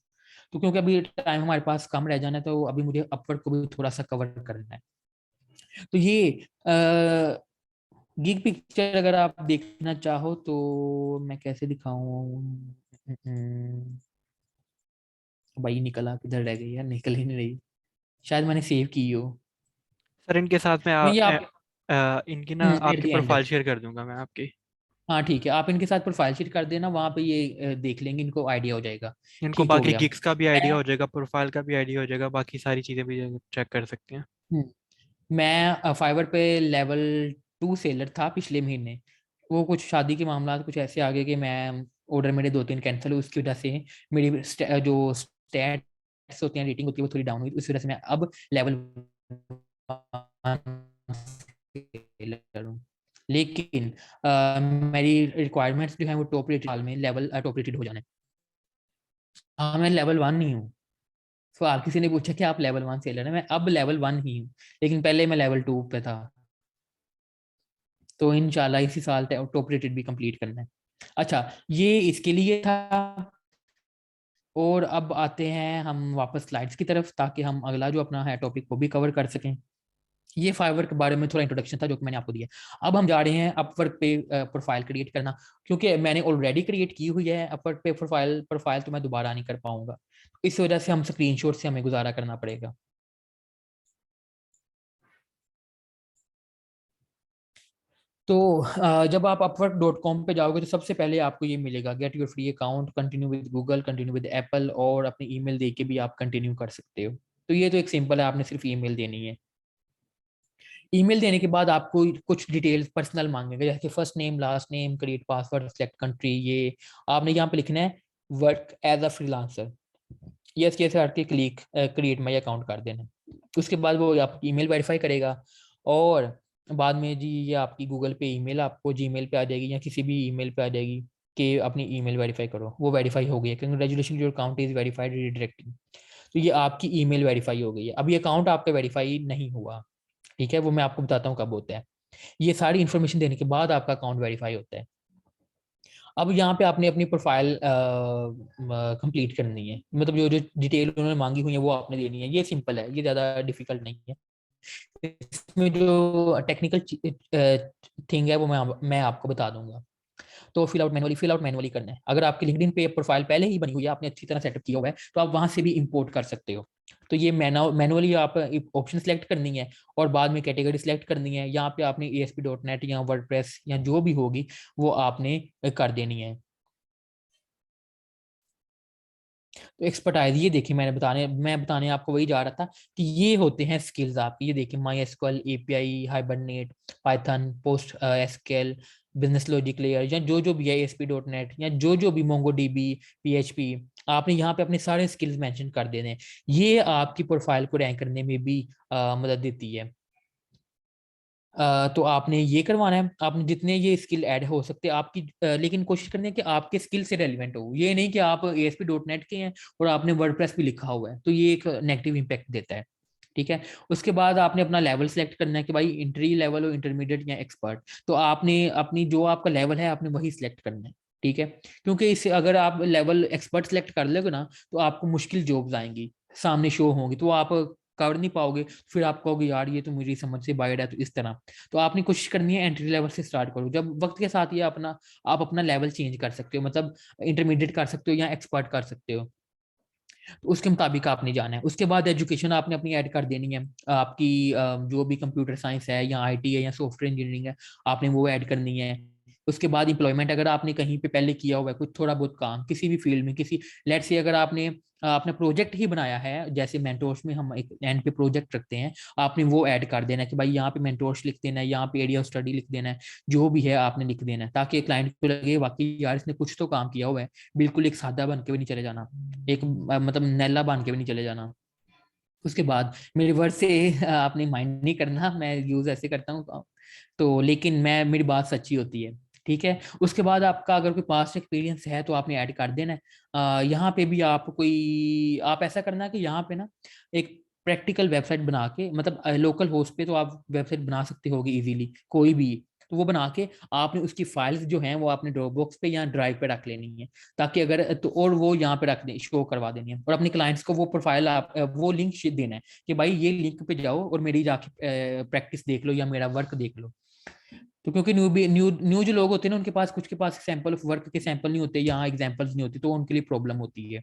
तो क्योंकि अभी टाइम हमारे पास कम रह जाना है तो अभी मुझे अपवर्ड को भी थोड़ा सा कवर करना है। तो ये गिग पिक्चर अगर आप देखना चाहो तो मैं कैसे दिखाऊं। भाई निकला किधर रह गई यार, निकल ही नहीं रही, शायद मैंने सेव की हो। सर इनके साथ में नहीं ये आप इनकी ना एट आपकी द एंड, प्रोफाइल शेयर कर दूंगा मैं आपकी। हाँ ठीक है, आप इनके साथ प्रोफाइल शीट कर देना, वहां पे ये देख लेंगे, इनको आइडिया हो जाएगा। इनको ठीक हो बाकी गया। गिग्स का भी आइडिया मैं हो जाएगा, प्रोफाइल का भी आइडिया हो जाएगा, बाकी सारी चीज़ें भी चेक कर सकते हैं। मैं फाइवर पे लेवल 2 सेलर था पिछले महीने। वो कुछ शादी के मामला कुछ ऐसे आ गए कि मैं ऑर्डर मेरे 2-3 कैंसिल हुए, उसकी वजह से मेरी जो स्टैट्स होती हैं, रेटिंग होती है, वो थोड़ी डाउन हुई। उस वजह से मैं अब लेवल हूँ। लेकिन मेरी रिक्वायरमेंट्स जो है वो टॉप रेटेड हाल में लेवल टॉप रेटेड हो जाना है। हाँ मैं लेवल 1 नहीं हूँ। सवाल किसी ने पूछा कि आप लेवल 1 सेलर है, मैं अब लेवल 1 ही हूँ, लेकिन पहले मैं लेवल 2 पे था। तो इंशाल्लाह इसी साल टॉप रेटेड भी कंप्लीट करना है। अच्छा, ये इसके लिए था। और अब आते हैं हम वापस स्लाइड्स की तरफ ताकि हम अगला जो अपना है टॉपिक वो भी कवर कर सकें। ये फाइवर के बारे में थोड़ा इंट्रोडक्शन था जो कि मैंने आपको दिया। अब हम जा रहे हैं अपवर्क पे प्रोफाइल क्रिएट करना। क्योंकि मैंने ऑलरेडी क्रिएट की हुई है अपवर्क पे प्रोफाइल प्रोफाइल तो मैं दोबारा नहीं कर पाऊंगा। इस वजह से हम स्क्रीनशॉट से हमें गुजारा करना पड़ेगा। तो जब आप upwork.com पे जाओगे तो सबसे पहले आपको ये मिलेगा get your free account, continue with Google, continue with Apple, और अपनी ईमेल दे के भी आप कंटिन्यू कर सकते हो। तो ये तो एक सिंपल है, आपने सिर्फ ईमेल देनी है। ईमेल देने के बाद आपको कुछ डिटेल्स पर्सनल मांगेगा, जैसे first name, last name, create password, select country. ये आपने यहाँ पे लिखना है work as a freelancer. Yes yes करके क्लिक क्रिएट माई अकाउंट कर देना। उसके बाद वो आपकी ईमेल वेरीफाई करेगा। और बाद में जी ये आपकी गूगल पे ईमेल आपको जीमेल पे आ जाएगी या किसी भी ईमेल पे आ जाएगी। कि अपनी ईमेल वेरीफाई करो, वो वेरीफाई हो गई है, congratulation your account is verified redirecting. तो ये आपकी ईमेल वेरीफाई हो गई है। अब ये अकाउंट आपका वेरीफाई नहीं हुआ, ठीक है, वो मैं आपको बताता हूँ कब होता है। ये सारी इन्फॉर्मेशन देने के बाद आपका अकाउंट वेरीफाई होता है। अब यहाँ पे आपने अपनी प्रोफाइल कंप्लीट करनी है, मतलब जो जो डिटेल उन्होंने मांगी हुई है वो आपने देनी है। ये सिंपल है, ये ज़्यादा डिफिकल्ट नहीं है। इसमें जो टेक्निकल थिंग है वो मैं आपको बता दूंगा। तो फिल आउट मैनुअली करना है। अगर आपकी लिंक्डइन पे प्रोफाइल पहले ही बनी हुई है, आपने अच्छी तरह सेटअप किया हुआ है, तो आप वहां से भी इंपोर्ट कर सकते हो। तो ये मैनुअली आप ऑप्शन सेलेक्ट करनी है और बाद में कैटेगरी सेलेक्ट करनी है। यहाँ पे आपने ASP.NET या वर्डप्रेस या जो भी होगी वो आपने कर देनी है। तो एक्सपर्टाइज ये देखिए, मैं बताने आपको वही जा रहा था कि ये होते हैं स्किल्स आपकी। ये देखिए, my SQL, API, hibernate, Python, post SQL, business logic layer, या जो जो भी है ASP.NET, या जो जो भी मोंगो डीबी, PHP, आपने यहाँ पे अपने सारे स्किल्स मेंशन कर देने हैं। ये आपकी प्रोफाइल को रैंक करने में भी मदद देती है। तो आपने ये करवाना है, आपने जितने ये स्किल ऐड हो सकते हैं आपकी, लेकिन कोशिश करनी है कि आपके स्किल से रेलिवेंट हो। ये नहीं कि आप ASP.NET के हैं और आपने वर्डप्रेस भी लिखा हुआ है, तो ये एक नेगेटिव इम्पैक्ट देता है। ठीक है। उसके बाद आपने अपना लेवल सेलेक्ट करना है कि भाई इंट्री लेवल हो, इंटरमीडिएट या एक्सपर्ट। तो आपने अपनी जो आपका लेवल है आपने वही सिलेक्ट करना है। ठीक है, क्योंकि इससे अगर आप लेवल एक्सपर्ट सेलेक्ट कर लोगे ना, तो आपको मुश्किल जॉब्स आएंगी, सामने शो होंगी, तो आप कर नहीं पाओगे। फिर आप कहोगे यार ये तो मुझे समझ से बाहर है, तो इस तरह। तो आपने कोशिश करनी है एंट्री लेवल से स्टार्ट करो। जब वक्त के साथ ये आप अपना लेवल चेंज कर सकते हो, मतलब इंटरमीडिएट कर सकते हो या एक्सपर्ट कर सकते हो, तो उसके मुताबिक आपने जाना है। उसके बाद एजुकेशन आपने अपनी ऐड कर देनी है। आपकी जो भी कंप्यूटर साइंस है या IT है या सॉफ्टवेयर इंजीनियरिंग है, आपने वो ऐड करनी है। उसके बाद इंप्लॉयमेंट, अगर आपने कहीं पे पहले किया हुआ है कुछ थोड़ा बहुत काम किसी भी फील्ड में, किसी लेट से अगर आपने अपना प्रोजेक्ट ही बनाया है, जैसे मेंटोर्स में हम एक एंड पे प्रोजेक्ट रखते हैं, आपने वो ऐड कर देना है कि भाई यहाँ पे मेंटोर्स लिख देना है, यहाँ पे एरिया ऑफ स्टडी लिख देना है, जो भी है आपने लिख देना है, ताकि क्लाइंट को लगे वाकई यार इसने कुछ तो काम किया हुआ है। बिल्कुल एक सादा बन के भी नहीं चले जाना, एक मतलब नैला बन के भी नहीं चले जाना। उसके बाद मेरे वर्ड से आपने माइंड नहीं करना, मैं यूज ऐसे करता हूँ तो, लेकिन मैं मेरी बात सच्ची होती है। ठीक है। उसके बाद आपका अगर कोई पास्ट एक्सपीरियंस है तो आपने ऐड कर देना है। यहाँ पे भी आप ऐसा करना कि यहाँ पे ना एक प्रैक्टिकल वेबसाइट बना के, मतलब लोकल होस्ट पे तो आप वेबसाइट बना सकते होगे इजीली कोई भी, तो वो बना के आपने उसकी फाइल्स जो हैं वो आपने ड्रॉप बॉक्स पे या ड्राइव पे रख लेनी है, ताकि अगर तो, और वो यहाँ पे रख दे, शो करवा देनी है। और अपने क्लाइंट्स को वो प्रोफाइल आप वो लिंक देना है कि भाई ये लिंक पे जाओ और मेरी जाके प्रैक्टिस देख लो या मेरा वर्क देख लो। तो क्योंकि न्यू जो लोग होते हैं ना, उनके पास कुछ के पास सैंपल ऑफ वर्क के सैंपल नहीं होते, यहाँ एग्जांपल्स नहीं होती, तो उनके लिए प्रॉब्लम होती है।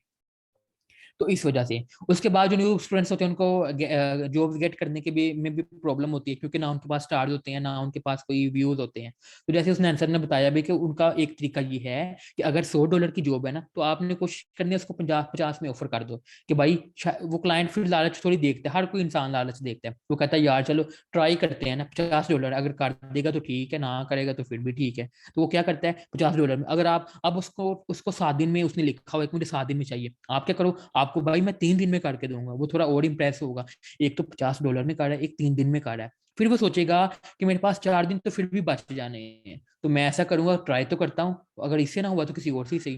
तो इस वजह से उसके बाद जो न्यू स्टूडेंट्स होते हैं उनको जॉब्स गेट करने के भी में भी प्रॉब्लम होती है, क्योंकि ना उनके पास स्टार्स होते हैं ना उनके पास कोई व्यूज होते हैं। तो जैसे उसने आंसर ने बताया भी कि उनका एक तरीका ये है कि अगर $100 की जॉब है ना, तो आपने कोशिश करनी है उसको 50-50 में ऑफर कर दो, कि भाई वो क्लाइंट फिर लालच थोड़ी देखता है, हर कोई इंसान लालच देखता है, वो कहता है यार चलो ट्राई करते हैं ना, $50 अगर कर देगा तो ठीक है, ना करेगा तो फिर भी ठीक है। तो वो क्या करता है, $50 में अगर आप अब उसको उसको 7 दिन में उसने लिखा हुआ है कि मुझे 7 दिन में चाहिए, आप क्या करो, आपको भाई मैं 3 दिन में करके दूंगा, वो थोड़ा और इंप्रेस होगा। एक तो $50 में कर रहा है, एक 3 दिन में कर रहा है, फिर वो सोचेगा कि मेरे पास 4 दिन तो फिर भी बच जाने हैं, तो मैं ऐसा करूंगा, ट्राई तो करता हूँ, अगर इससे ना हुआ तो किसी और से सही।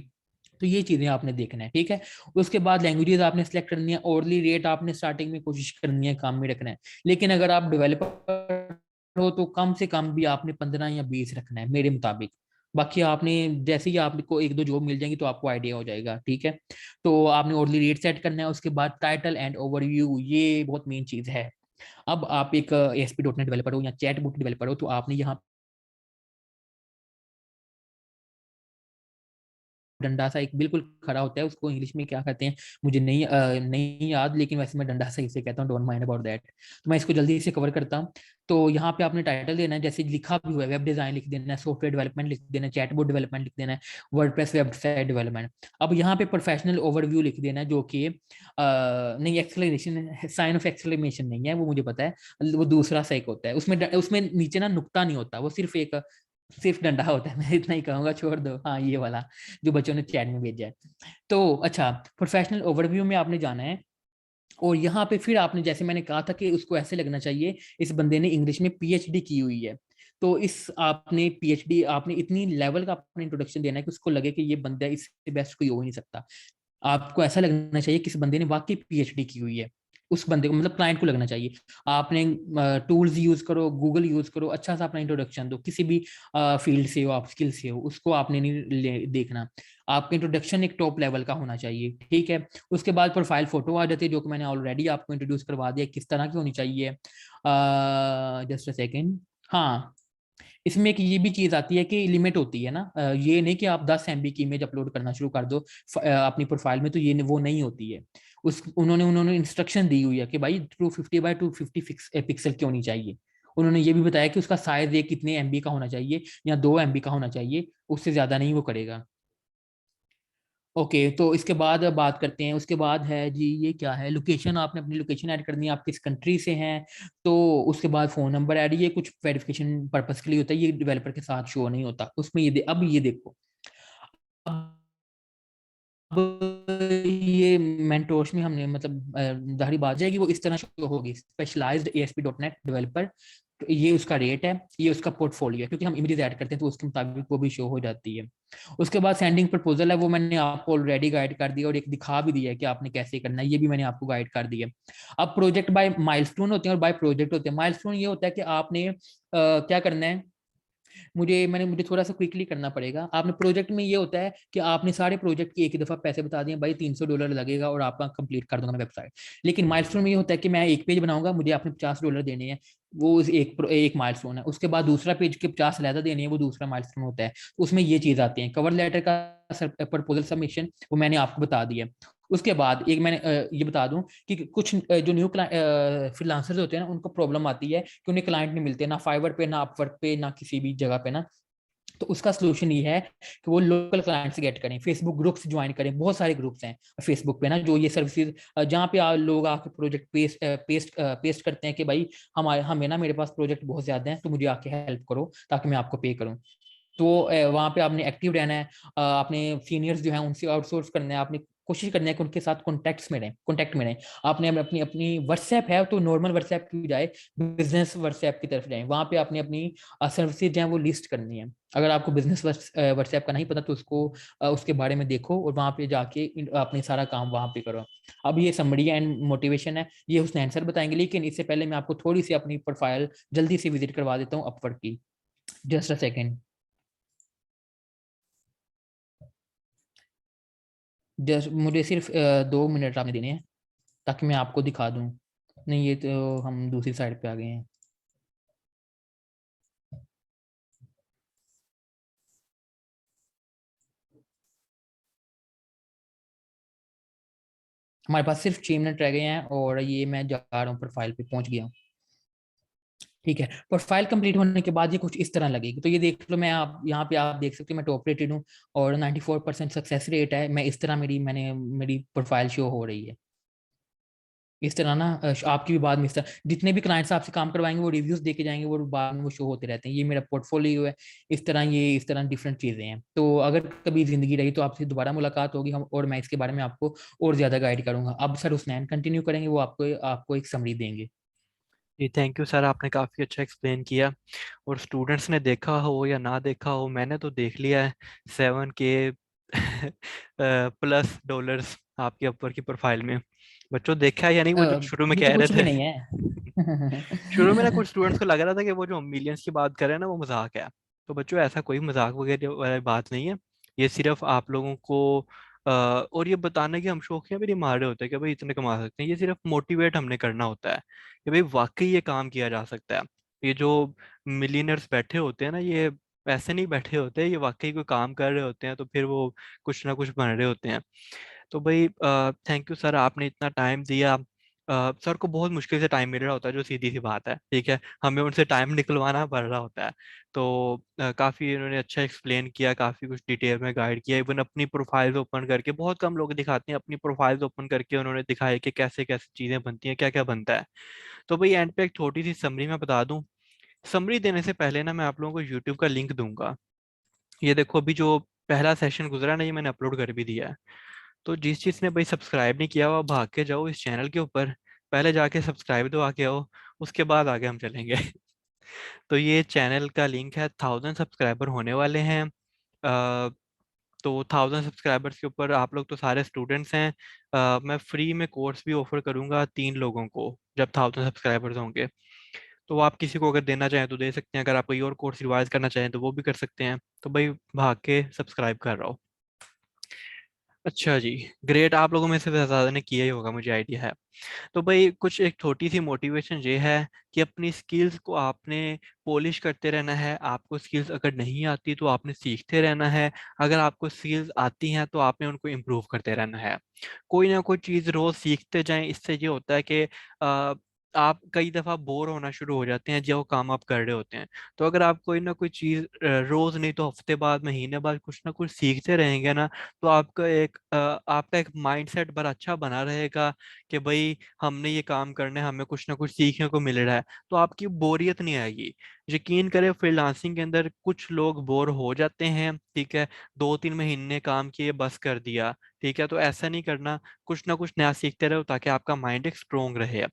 तो ये चीजें आपने देखना है। ठीक है। उसके बाद लैंग्वेजेस आपने सेलेक्ट करनी है, ओरली रेट आपने स्टार्टिंग में कोशिश करनी है काम में रखना है। लेकिन अगर आप डेवलपर हो तो कम से कम भी आपने 15 या 20 रखना है मेरे मुताबिक। बाकी आपने जैसे ही आपको एक दो जॉब मिल जाएंगी तो आपको आइडिया हो जाएगा। ठीक है। तो आपने ओरली रेट सेट करना है। उसके बाद टाइटल एंड ओवरव्यू, ये बहुत मेन चीज है। अब आप एक ASP.NET डेवलपर हो या चैटबॉट डेवलपर हो, तो आपने यहाँ डंडा सा एक बिल्कुल खड़ा होता है, उसको इंग्लिश में क्या कहते हैं मुझे नहीं याद, लेकिन वैसे मैं डंडा सही से कहता हूँ, डोंट माइंड अबाउट दैट। तो मैं इसको जल्दी से कवर करता हूँ। तो यहाँ पे आपने टाइटल देना है, जैसे लिखा भी हुआ है, वेब डिजाइन लिख देना है, सॉफ्टवेयर डेवलपमेंट लिख देना है, चैटबॉट डेवलपमेंट लिख देना है, वर्डप्रेस वेबसाइट डेवलपमेंट। अब यहाँ पे प्रोफेशनल ओवरव्यू लिख देना है, जो कि नहीं, एक्सक्लेमेशन, साइन ऑफ एक्सक्लेमेशन नहीं है, वो मुझे पता है, वो दूसरा सा एक होता है, उसमें उसमें नीचे ना नुक्ता नहीं होता, वो सिर्फ डंडा होता है। मैं इतना ही कहूंगा, छोड़ दो, हाँ ये वाला जो बच्चों ने चैट में भेजा है। तो अच्छा, प्रोफेशनल ओवरव्यू में आपने जाना है। और यहाँ पे फिर आपने, जैसे मैंने कहा था कि उसको ऐसे लगना चाहिए इस बंदे ने इंग्लिश में PhD की हुई है, तो इस आपने पीएचडी, आपने इतनी लेवल का अपना इंट्रोडक्शन देना है कि उसको लगे कि ये बंदा इससे बेस्ट कोई हो ही नहीं सकता। आपको ऐसा लगना चाहिए कि इस बंदे ने वाकई पीएचडी की हुई है, उस बंदे को, मतलब क्लाइंट को लगना चाहिए। आपने टूल्स यूज करो, गूगल यूज करो, अच्छा सा अपना इंट्रोडक्शन दो, किसी भी फील्ड से हो आप, स्किल से हो, उसको आपने नहीं देखना। आपका इंट्रोडक्शन एक टॉप लेवल का होना चाहिए, ठीक है। उसके बाद प्रोफाइल फोटो आ जाती है, जो कि मैंने ऑलरेडी आपको इंट्रोड्यूस करवा दिया किस तरह की होनी चाहिए। Just a second. हाँ, इसमें एक ये भी चीज आती है कि लिमिट होती है ना, ये नहीं कि आप 10 MB की इमेज अपलोड करना शुरू कर दो अपनी प्रोफाइल में, तो ये वो नहीं होती है। उस उन्होंने इंस्ट्रक्शन दी हुई है कि भाई 250 बाय 250 पिक्सल की होनी चाहिए। उन्होंने ये भी बताया कि उसका साइज ये कितने MB का होना चाहिए, या 2 MB का होना चाहिए, उससे ज्यादा नहीं वो करेगा। ओके, तो इसके बाद बात करते हैं। उसके बाद है जी, ये क्या है, लोकेशन, आपने अपनी लोकेशन ऐड करनी है, आप किस कंट्री से हैं। तो उसके बाद फोन नंबर ऐड, ये कुछ वेरिफिकेशन पर्पस के लिए होता है, ये डेवलपर के साथ शो नहीं होता उसमें। अब ये देखो, अब ये मेंटोर्स में हमने मतलब जाहिर बात है कि वो इस तरह शो होगी, स्पेशलाइज्ड ASP.NET डेवलपर, तो ये उसका रेट है, ये उसका पोर्टफोलियो है, क्योंकि हम इमेजेस ऐड करते हैं तो उसके मुताबिक वो भी शो हो जाती है। उसके बाद सेंडिंग प्रपोजल है, वो मैंने आपको ऑलरेडी गाइड कर दिया, और एक दिखा भी दिया है कि आपने कैसे करना है, ये भी मैंने आपको गाइड कर दिया। अब प्रोजेक्ट बाय माइलस्टोन होते हैं और बाय प्रोजेक्ट होते हैं। माइलस्टोन ये होता है कि आपने क्या करना है, मुझे थोड़ा सा क्विकली करना पड़ेगा। आपने प्रोजेक्ट में ये होता है कि आपने सारे प्रोजेक्ट की एक ही दफा पैसे बता दिए, भाई $300 लगेगा और आपका कंप्लीट कर दूंगा मैं वेबसाइट। लेकिन माइलस्टोन में ये होता है कि मैं एक पेज बनाऊंगा, मुझे आपने $50 देने हैं, वो एक माइलस्टोन है। उसके बाद दूसरा पेज के 50 अलहदा देने हैं, वो दूसरा माइलस्टोन होता है। तो उसमें ये चीज आती है। कवर लेटर का प्रपोजल सबमिशन, वो मैंने आपको बता दिया। उसके बाद एक मैंने ये बता दूं कि कुछ जो न्यू फ्रीलांसर्स होते हैं ना, उनको प्रॉब्लम आती है कि उन्हें क्लाइंट नहीं मिलते, ना फाइवर पे, ना अपवर्क पे, ना किसी भी जगह पे ना। तो उसका सोल्यूशन ये है कि वो लोकल क्लाइंट से गेट करें, फेसबुक ग्रुप्स ज्वाइन करें। बहुत सारे ग्रुप्स हैं फेसबुक पे ना, जो ये सर्विसेज जहाँ पे लोग आके प्रोजेक्ट पेस्ट करते हैं कि भाई हमें ना, मेरे पास प्रोजेक्ट बहुत ज्यादा हैं, तो मुझे आके हेल्प करो ताकि मैं आपको पे करूँ। तो वहाँ पे आपने एक्टिव रहना है। आपने सीनियर्स जो है उनसे आउटसोर्स करना है, आपने कोशिश करना है कि उनके साथ कॉन्टैक्ट में रहें। आपने अपनी अपनी व्हाट्सएप है तो नॉर्मल व्हाट्सएप की बजाय बिजनेस व्हाट्सएप की तरफ जाएं। वहाँ पे आपने अपनी सर्विसेज जो है वो लिस्ट करनी है। अगर आपको बिजनेस व्हाट्सएप का नहीं पता तो उसके बारे में देखो, और वहाँ पे जाके अपने सारा काम वहाँ पे करो। अब ये समरी एंड मोटिवेशन है, ये हुसनैन सर बताएंगे, लेकिन इससे पहले मैं आपको थोड़ी सी अपनी प्रोफाइल जल्दी से विजिट करवा देता हूँ अपवर्क की। Just a second. जस्ट मुझे सिर्फ 2 मिनट आपने देने हैं, ताकि मैं आपको दिखा दूं। नहीं, ये तो हम दूसरी साइड पे आ गए हैं। हमारे पास सिर्फ 6 मिनट रह गए हैं, और ये मैं जा रहा हूँ, प्रोफाइल पे पहुंच गया हूँ। ठीक है, प्रोफाइल कंप्लीट होने के बाद ये कुछ इस तरह लगेगी। तो ये देख लो, मैं आप यहाँ पे आप देख सकते हो, मैं टॉप रेटेड हूँ और 94% सक्सेस रेट है। मैं इस तरह मेरी प्रोफाइल शो हो रही है। इस तरह ना आपकी भी बाद में इस तरह जितने भी क्लाइंट्स आपसे काम करवाएंगे वो रिव्यूज देके जाएंगे, वो बाद में वो शो होते रहते हैं। ये मेरा पोर्टफोलियो है। इस तरह डिफरेंट चीजें हैं। तो अगर कभी जिंदगी रही तो आपसे दोबारा मुलाकात होगी, हम और मैं इसके बारे में आपको और ज्यादा गाइड करूंगा। अब सर हुसनैन कंटिन्यू करेंगे, वो आपको आपको एक समरी देंगे। जी थैंक यू सर, आपने काफ़ी अच्छा एक्सप्लेन किया। और स्टूडेंट्स ने देखा हो या ना देखा हो, मैंने तो देख लिया है। 7K प्लस डॉलर्स आपके ऊपर की प्रोफाइल में। बच्चों देखा है या नहीं, वो जो शुरू में ये तो कह रहे कुछ भी थे। नहीं है। शुरू में ना कुछ स्टूडेंट्स को लग रहा था कि वो जो मिलियंस की बात कर रहे हैं ना, वो मजाक है। तो बच्चों ऐसा कोई मजाक वगैरह वाली बात नहीं है। ये सिर्फ आप लोगों को और ये बताने की हम शौकिया भी नहीं मार रहे होते कि भाई इतने कमा सकते हैं। ये सिर्फ मोटिवेट हमने करना होता है कि भाई वाकई ये काम किया जा सकता है। ये जो मिलियनर्स बैठे होते हैं ना, ये ऐसे नहीं बैठे होते, ये वाकई कोई काम कर रहे होते हैं, तो फिर वो कुछ ना कुछ बन रहे होते हैं। तो भाई थैंक यू सर, आपने इतना टाइम दिया। सर को बहुत मुश्किल से टाइम मिल रहा होता है, जो सीधी सी बात है, ठीक है। हमें उनसे टाइम निकलवाना पड़ रहा होता है। तो काफ़ी इन्होंने अच्छा एक्सप्लेन किया, काफ़ी कुछ डिटेल में गाइड किया। इवन अपनी प्रोफाइल्स ओपन करके, बहुत कम लोग दिखाते हैं, अपनी प्रोफाइल्स ओपन करके उन्होंने दिखाया कि कैसे कैसे चीज़ें बनती हैं, क्या क्या बनता है। तो भाई एंड पे एक छोटी सी समरी मैं बता दूं। समरी देने से पहले ना, मैं आप लोगों को यूट्यूब का लिंक दूंगा। ये देखो, अभी जो पहला सेशन गुजरा ना, ये मैंने अपलोड कर भी दिया है। तो जिस चीज़ ने भाई सब्सक्राइब नहीं किया हुआ, भाग के जाओ इस चैनल के ऊपर, पहले जाके सब्सक्राइब तो आके आओ, उसके बाद आगे हम चलेंगे। तो ये चैनल का लिंक है, 1000 सब्सक्राइबर होने वाले हैं। तो 1000 सब्सक्राइबर्स के ऊपर आप लोग तो सारे स्टूडेंट्स हैं। मैं फ्री में कोर्स भी ऑफर करूंगा 3 लोगों को जब 1000 सब्सक्राइबर्स होंगे। तो आप किसी को अगर देना चाहें तो दे सकते हैं, अगर आप कोई और कोर्स रिवाइज करना चाहें तो वो भी कर सकते हैं। तो भाई भाग के सब्सक्राइब कर रहा हूँ। अच्छा जी, ग्रेट। आप लोगों में से ज़्यादा ने किया ही होगा, मुझे आइडिया है। तो भाई कुछ एक छोटी सी मोटिवेशन ये है कि अपनी स्किल्स को आपने पॉलिश करते रहना है। आपको स्किल्स अगर नहीं आती तो आपने सीखते रहना है। अगर आपको स्किल्स आती हैं तो आपने उनको इम्प्रूव करते रहना है। कोई ना कोई चीज़ रोज सीखते जाएं। इससे ये होता है कि आप कई दफ़ा बोर होना शुरू हो जाते हैं जो काम आप कर रहे होते हैं। तो अगर आप कोई ना कोई चीज़ रोज नहीं तो हफ्ते बाद, महीने बाद कुछ ना कुछ सीखते रहेंगे ना, तो आपका एक माइंडसेट बड़ा अच्छा बना रहेगा कि भाई हमने ये काम करना है, हमें कुछ ना कुछ सीखने को मिल रहा है। तो आपकी बोरियत नहीं आएगी। यकीन करें, फ्रीलांसिंग के अंदर कुछ लोग बोर हो जाते हैं, ठीक है, 2-3 महीने काम किए बस कर दिया, ठीक है। तो ऐसा नहीं करना, कुछ ना कुछ नया सीखते रहो ताकि आपका माइंड एक स्ट्रोंग रहे।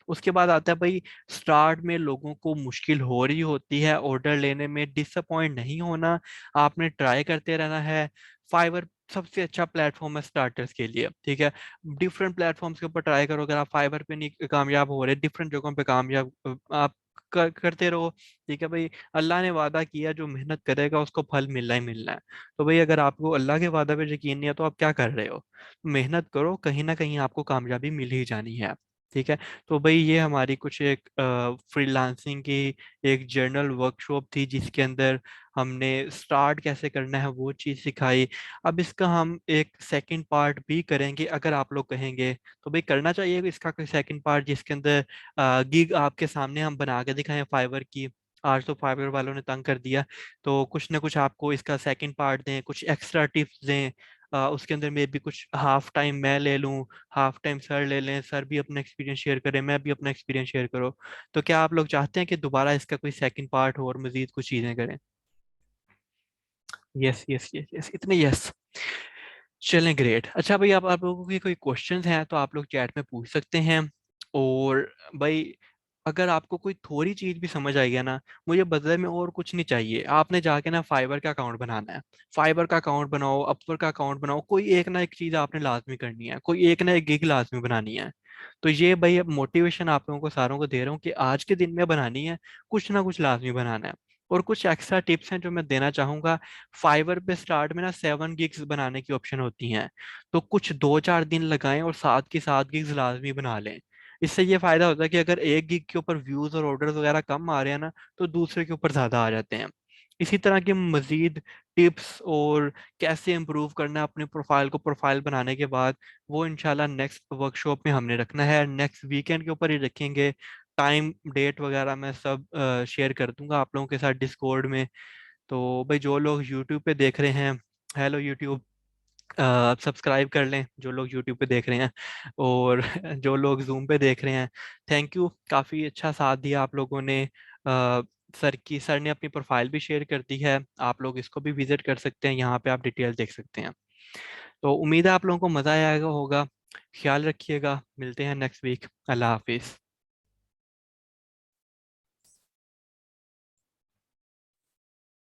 उसके बाद आता है भाई, स्टार्ट में लोगों को मुश्किल हो रही होती है ऑर्डर लेने में, डिसअपॉइंट नहीं होना, आपने ट्राई करते रहना है। फाइवर सबसे अच्छा प्लेटफॉर्म है स्टार्टर्स के लिए, ठीक है। डिफरेंट प्लेटफॉर्म्स के ऊपर ट्राई करो। अगर आप फाइवर पे नहीं कामयाब हो रहे, डिफरेंट जगहों पे कामयाब आप करते रहो, ठीक है भाई। अल्लाह ने वादा किया, जो मेहनत करेगा उसको फल मिलना ही मिलना है। तो भाई अगर आपको अल्लाह के वादा पे यकीन नहीं है तो आप क्या कर रहे हो? मेहनत करो, कहीं ना कहीं आपको कामयाबी मिल ही जानी है, ठीक है। तो भाई ये हमारी कुछ एक फ्रीलांसिंग की एक जर्नल वर्कशॉप थी, जिसके अंदर हमने स्टार्ट कैसे करना है वो चीज़ सिखाई। अब इसका हम एक सेकंड पार्ट भी करेंगे, अगर आप लोग कहेंगे तो भाई करना चाहिए इसका कोई सेकंड पार्ट, जिसके अंदर गिग आपके सामने हम बना के दिखाएं फाइवर की। आज तो फाइवर वालों ने तंग कर दिया, तो कुछ ना कुछ आपको इसका सेकंड पार्ट दें, कुछ एक्स्ट्रा टिप्स दें। उसके अंदर में भी कुछ हाफ टाइम मैं ले लूँ, हाफ टाइम सर ले लें, सर भी अपना एक्सपीरियंस शेयर करें, मैं भी अपना एक्सपीरियंस शेयर करो। तो क्या आप लोग चाहते हैं कि दोबारा इसका कोई सेकंड पार्ट हो और मजीद कुछ चीज़ें करें? यस यस यस यस, इतने यस। चलें, ग्रेट। अच्छा भाई, आप लोगों के कोई क्वेश्चंस हैं तो आप लोग चैट में पूछ सकते हैं। और भाई अगर आपको कोई थोड़ी चीज भी समझ आई है ना, मुझे बदले में और कुछ नहीं चाहिए। आपने जाके ना फाइबर का अकाउंट बनाना है। फाइबर का अकाउंट बनाओ, अपवर का अकाउंट बनाओ, कोई एक ना एक चीज आपने लाजमी करनी है, कोई एक ना एक गिग लाजमी बनानी है। तो ये भाई अब मोटिवेशन आप लोगों को सारों को दे रहा हूँ कि आज के दिन में बनानी है, कुछ ना कुछ लाजमी बनाना है। और कुछ एक्स्ट्रा टिप्स हैं जो मैं देना चाहूंगा। फाइवर पे स्टार्ट में ना 7 गिग्स बनाने की ऑप्शन होती हैं। तो कुछ 2-4 दिन लगाएं और 7 की 7 गिग्स लाजमी बना लें। इससे ये फायदा होता है कि अगर एक गिग के ऊपर व्यूज और ऑर्डर्स वगैरह कम आ रहे हैं ना, तो दूसरे के ऊपर ज्यादा आ जाते हैं। इसी तरह की मजीद टिप्स और कैसे इम्प्रूव करना है अपने प्रोफाइल को, प्रोफाइल बनाने के बाद, वो इंशाल्लाह नेक्स्ट वर्कशॉप में हमने रखना है, नेक्स्ट वीकेंड के ऊपर ही रखेंगे। टाइम डेट वगैरह मैं सब शेयर कर दूंगा आप लोगों के साथ डिस्कॉर्ड में। तो भाई जो लोग यूट्यूब पे देख रहे हैं, हेलो यूट्यूब, आप सब्सक्राइब कर लें जो लोग यूट्यूब पे देख रहे हैं। और जो लोग जूम पे देख रहे हैं, थैंक यू, काफ़ी अच्छा साथ दिया आप लोगों ने। सर ने अपनी प्रोफाइल भी शेयर कर दी है, आप लोग इसको भी विजिट कर सकते हैं, यहाँ पे आप डिटेल देख सकते हैं। तो उम्मीद है आप लोगों को मज़ा आएगा होगा। ख्याल रखिएगा, मिलते हैं नेक्स्ट वीक। अल्लाह हाफिज़।